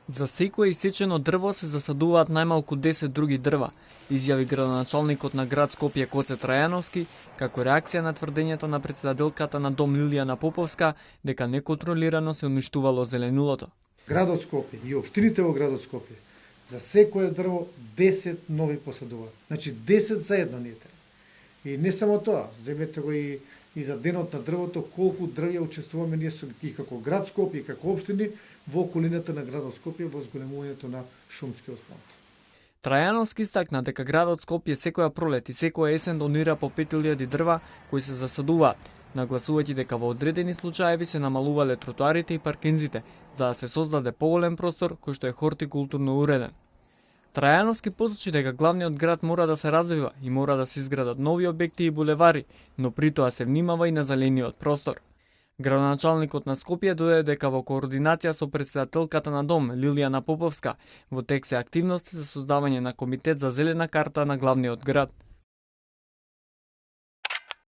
За секое исечено дрво се засадуваат најмалку 10 други дрва, изјави градоначалникот на град Скопје Гоце Трајановски, како реакција на тврдењето на претседателката на Дом Лилијана Поповска дека неконтролирано се уништувало зеленилото. Градот Скопје и општините во градот Скопје за секое дрво 10 нови посадуваат. Значи 10 за едно не е. И не само тоа, земете го и за денот на дрвото, колку дрвја учествуваме ние и како град Скопје и како општини во околината на градот Скопје во зголемувањето на шумскиот фонд. Трајановски истакна дека градот Скопје секоја пролет и секоја есен донира по 5000 дрва кои се засадуваат, нагласувајќи дека во одредени случаеви се намалувале тротоарите и паркинзите, за да се создаде поголем простор кој што е хортикултурно уреден. Трајановски посочи дека главниот град мора да се развива и мора да се изградат нови објекти и булевари, но при тоа се внимава и на зелениот простор. Градоначалникот на Скопје додаде дека во координација со претседателката на Дом Лилијана Поповска во тек се активности за создавање на комитет за зелена карта на главниот град.